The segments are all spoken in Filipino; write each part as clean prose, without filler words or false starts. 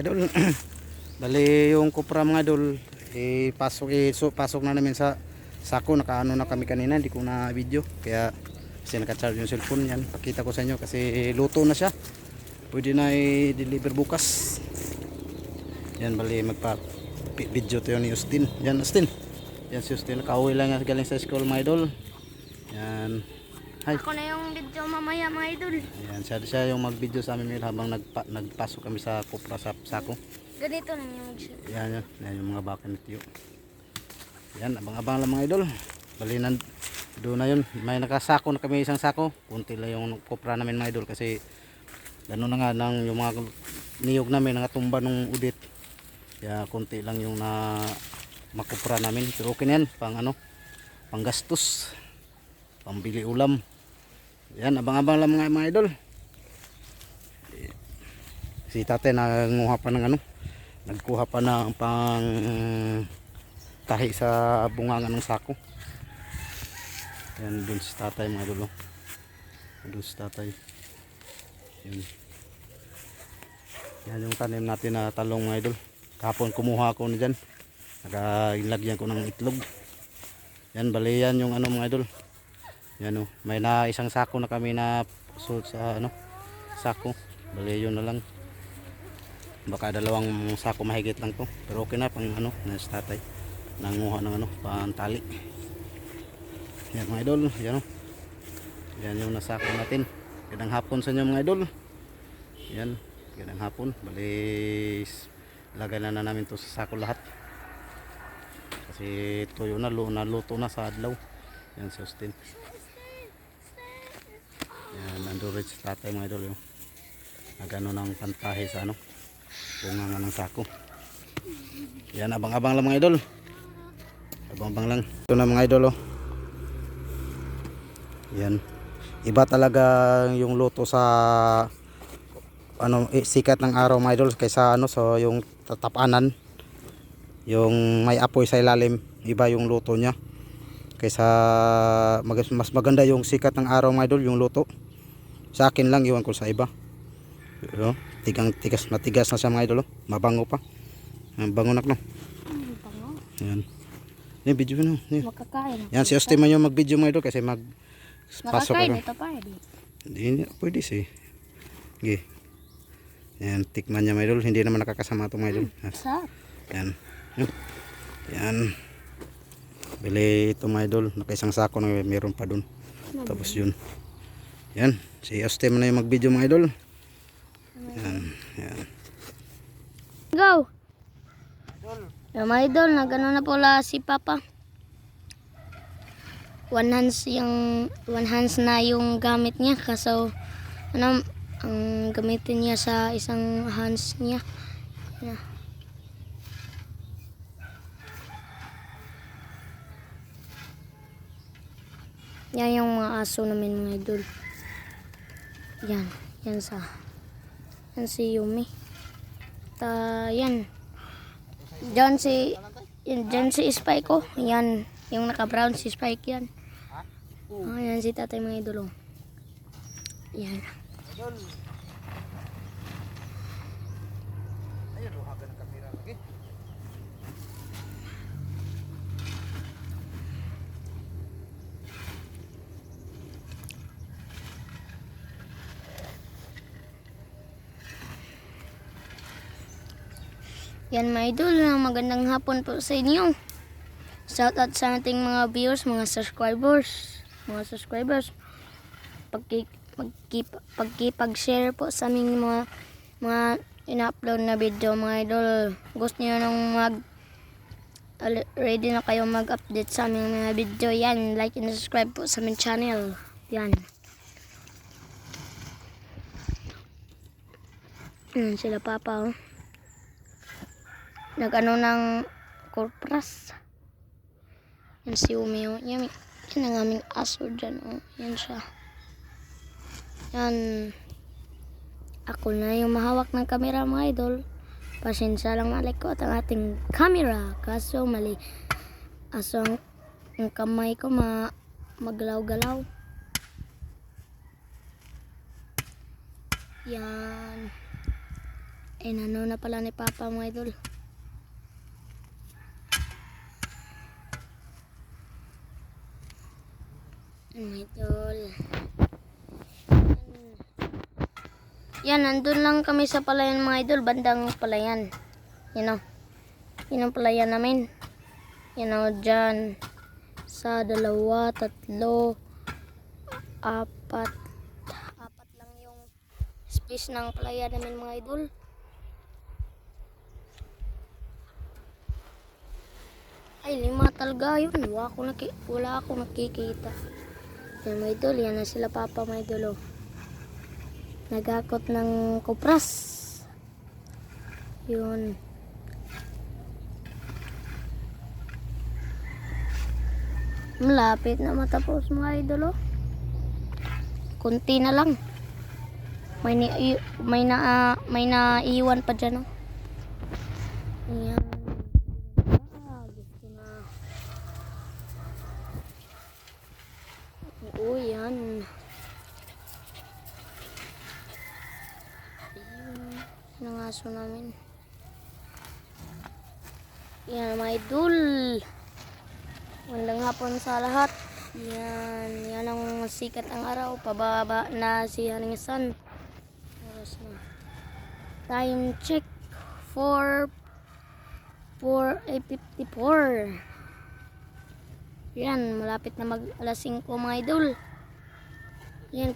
idol. Bali yung kupra mga idol, pasok na namin sa sako. Nakaano na kami kanina, hindi ko na video. Kaya kasi naka-charge yung cellphone yan. Pakita ko sa inyo kasi luto na siya. Pwede na i-deliver bukas. Yan, bali magpa-video tayo ni Austin. Yan Austin. Yan si Austin, nakauwi lang galing sa school mga idol. Yan. Hi. Ako na yung video mamaya mga idol. Yan, siya yung mag-video sa amin habang nagpasok kami sa kupra sa sako. Ganito lang yung mag-shoot. Yan yung mga baka ni Tiyo. Yan, abang-abang lang mga idol. Bali doon na yun. May nakasako na kami, isang sako. Kunti lang yung kupra namin mga idol kasi gano'n na nga nang yung mga niyog namin nangatumba nung udit. Kaya kunti lang yung na makupra namin. Pero okay na yan, pang gastos, pambili ulam. Yan, abang-abang lang mga idol. Si tatay nagkuha pa ng pang tahi sa bungangan ng sako. Yan, dun si tatay mga idol. Dun si tatay. Yan yung tanim natin na talong mga idol. Kahapon kumuha ako na dyan. Nagilagyan ko ng itlog. Yan, bali yan yung mga idol. Yan may na isang sako na kami na suot sa sako. Bali yun na lang. Baka dalawang sako mahigit lang to. Pero okay na pang na sa tatay. Nanguha ng pantali. Yan mga idol, yan yan yung nasako natin. Gandang hapon sa inyo mga idol. Yan, gandang hapon. Bali lagay na namin to sa sako lahat. Kasi tuyo na, naluto na sa adlaw. Yan si Austin. Yan, nandun rin sa tatay mga idol. Nagano ng pantahe sa bunga nga ng sako. Yan, abang-abang lang mga idol. Abang-abang lang. Ito na mga idol. Yan. Iba talaga yung luto sa sikat ng araw mga idol kaysa so yung tatapanan. Yung may apoy sa ilalim, iba yung luto niya. Kaysa mas maganda yung sikat ng araw mga idol yung luto. Sa akin lang, iwan ko sa iba. Pero tigas na siya mga idol. Mabango pa. Bango nak no. Bango. Yan. Yan video na. Makakain. Yan si Austin man yung mag-video mga idol kasi pasok Makakain ako. ito pa Hindi pwede siya. Okay. Yan, tikman niya mga idol. Hindi naman nakakasama ito mga idol. Sarap. Yan. Yan. Bili ito mga idol. Nakaisang sako na meron pa dun. Tapos yun. Yan. Si Austin na yung mag-video mga idol. Yan. Yan. Go! Yung mga idol, nagano na pala si Papa. One hands na yung gamit niya. Kaso, ang gamitin niya sa isang hands niya. Yan. Yan yung mga aso namin mga idol. Yan. Yan si Yumi. Yan. Diyan si Spike ko. Yan. Yung naka-brown si Spike yan. Yan si tatay mga idol. Yan. Yan mga idol, magandang hapon po sa inyo. Shout out sa ating mga viewers, mga subscribers. Pag-share po sa aming mga ina-upload na video mga idol. Gusto niyo nung ready na kayo mag-update sa aming mga video, yan, like and subscribe po sa aming channel. Yan. Sila Papa nag-ano ng corpras. Yan si Umeo. Yan ang aming aso dyan. Yan siya. Yan. Ako na yung mahawak ng camera mga idol. Pasensya lang malikot ang ating camera. Kaso mali. Aso ang kamay ko magalaw-galaw. Yan. Ay, nano na pala ni Papa mga idol. Mga idol. Yan, nandun lang kami sa palayan mga idol. Bandang palayan. Yan o. Yan ang palayan namin. Yan o, dyan. Sa 2, 3, 4. Apat lang yung space ng palayan namin mga idol. Ay, 5 talaga yun. Wala akong nakikita. Yan mga idol, yan na sila Papa mga idol. Oh. Nagakot ng kupras. Yun. Malapit na matapos mga idol. Oh. Kunti na lang. May naiwan pa dyan. Oh. Ayan. Gusto na. Oh, yan. Yan ang aso namin. Yan mga idol. Magandang hapon sa lahat. Yan ang sikat ang araw. Pababa na si Haring Sun. Oras na. Time check. 4:54. Yan, malapit na mag alas 5 mga idol. Yan,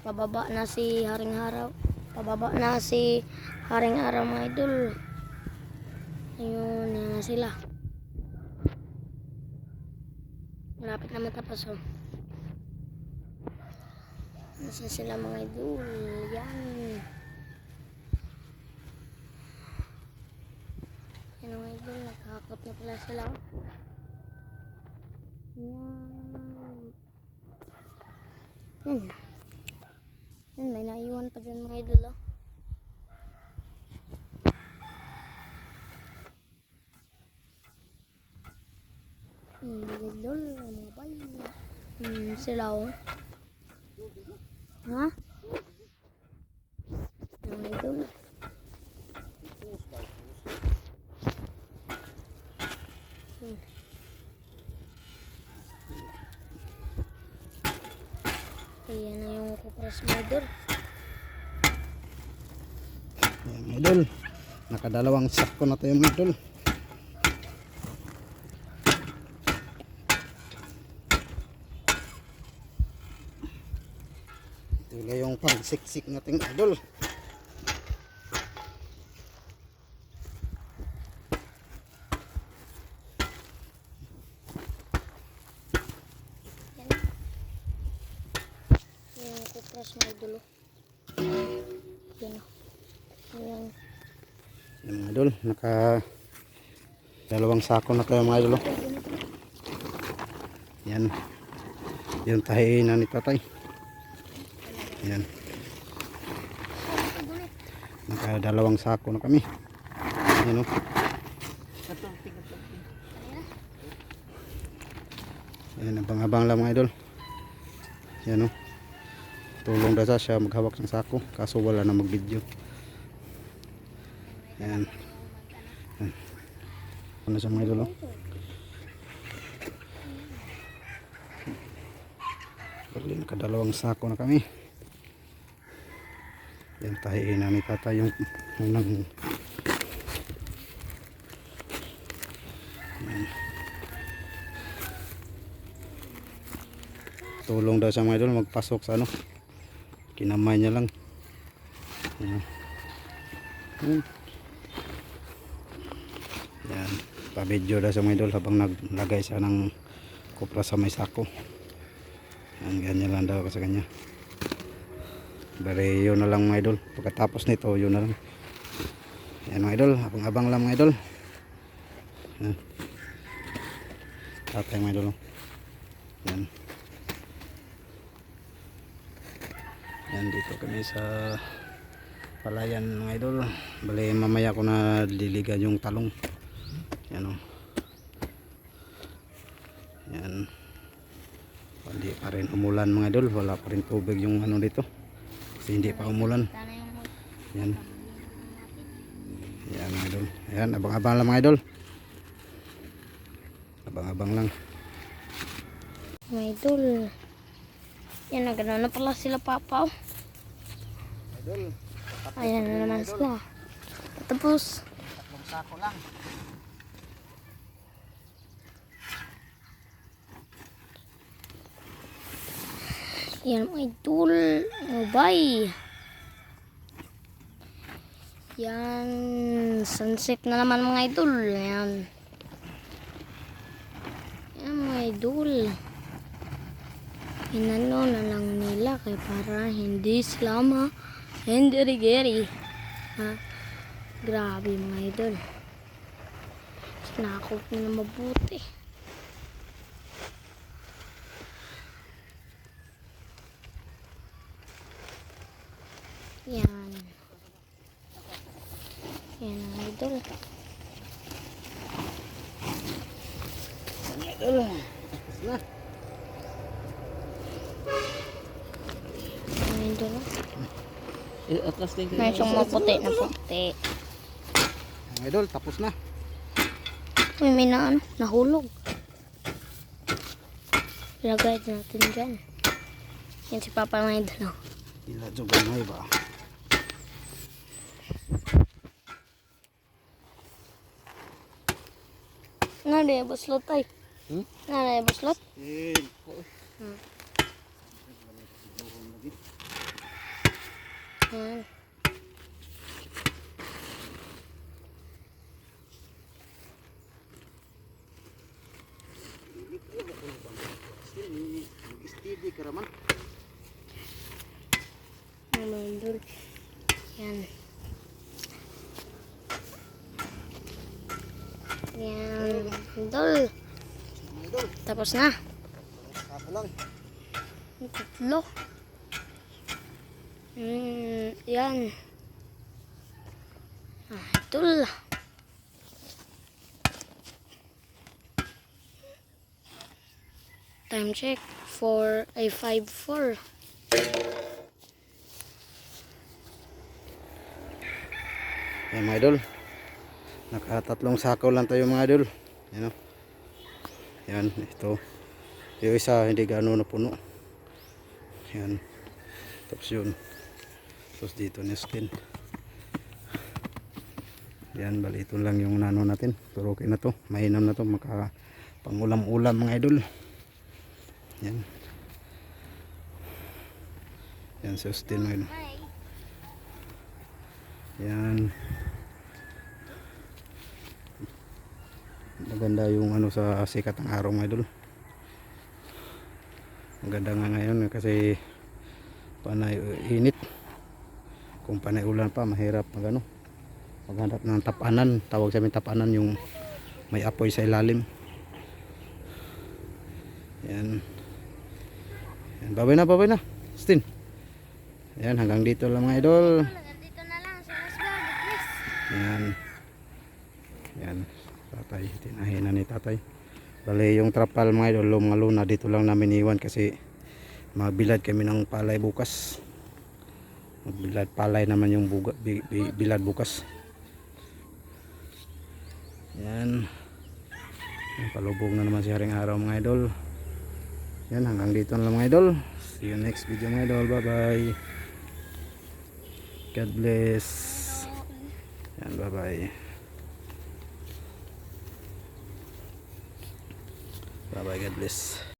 pababa na si Haring Araw. Pababa na si Haring Araw mga idol. Ayun, yan na sila. Malapit na matapos. Oh. Nasa sila mga idol. Yan. Yan mga idol. Nakakot na pala sila. Yan. Yan. May naiwan pa dyan mga idol. Oh. Idol. Mga bayi. Sila oh. Ha? Mga idol. Ayan na yung kupras mga idol. Ayan mga idol. Nakadalawang sako na tayo mga idol. Ito na yung pang-siksik nating idol. Kupras mga idol. Yan o. Ayan. Yan mga idol. Naka dalawang sako na tayo mga idol. Yan. Yung tahi na ni tatay. Yan. Naka dalawang sako na kami. Yan o. Yan. Abang-abang lang mga idol. Yan o. Tulong daw siya maghawak ng sako kaso wala na mag-video. Yan. Ano siya mga idol? Bali nakadalawang sako na kami. Yan tahiin na ni tata yung unang. Yan. Tulong daw siya mga idol magpasok sa ano. Kinamay niya lang. Yan. Yan. Pa-video daw sa mga idol habang naglagay siya ng kupra sa may sako. Yan, ganyan lang daw sa kanya. Bari yun na lang mga idol. Pagkatapos nito, yun na lang. Yan mga idol. Abang-abang lang mga idol. Yan. Tatay mga idol. Yan. Yan dito kami sa palayan mga idol. Bali mamaya ko na diligan yung talong. Yan o. Yan. Hindi pa rin umulan mga idol. Wala pa rin tubig yung ano dito. Kasi hindi pa umulan. Yan. Yan mga idol. Ayan, abang-abang lang mga idol. Abang-abang lang. Mga idol. Yan, nagano na pala sila papa. Oh. Idol. Ayan na naman sila. Tapos, Tatlong sako lang. yan mga idol. Oh, bye. Yan, sunset na naman mga idol. Yan. Yan mga idol. Inano na lang nila kay para hindi sila hindi ha. Grabe mga idol. Sinakop nila mabuti. Yan. Yan mga idol. Idol. Na. Mga idol. Atlas din kayo. May siyang maputi na puti. Mga idol, tapos na. Uy, may na ano, nahulog. Ilagay natin dyan. Yan si Papa mga idol. Oh. Ila juga may ba. Nga na yung buslot ay. Nga na yung buslot. Yan. Steady ka raman. Yan mga idol. Yan. Yan. Idol. Idol, Tapos na. sako lang. Ang tatlo. Yan. Idol. Time check. 5:04. Yan mga idol. Nakatatlong sako lang tayo mga idol. Yan o. Yan, ito. Yung isa hindi gaano na puno. Yan. Tapos yun. Tapos dito nestin. Yan, bali ito lang yung nano natin. Pero okay na to. Mainam na to. Maka pangulam-ulam mga idol. Yan. Yan, sustain mo yun. Yan. Maganda yung ano sa sikat ng araw mga idol. Maganda nga ngayon kasi panay init. Kung panay ulan pa mahirap magano. Maghanap ng tapanan, tawag sa amin tapanan yung may apoy sa ilalim. Yan. Yan, babay na. Stin. Yan, hanggang dito lang mga idol. Dito na lang sa Masbag, please. Yan. Yan. Tatay. Tinahin na ni tatay. Bale yung trapal mga idol, mga luna dito lang namin iwan kasi mabilad kami ng palay bukas. Mabilad palay naman yung bilad bukas. Yan. Yan, palubog na naman si Haring Araw mga idol. Yan, hanggang dito na lang mga idol. See you next video mga idol. Bye bye. God bless. Yan, bye bye. Bye bye, God bless.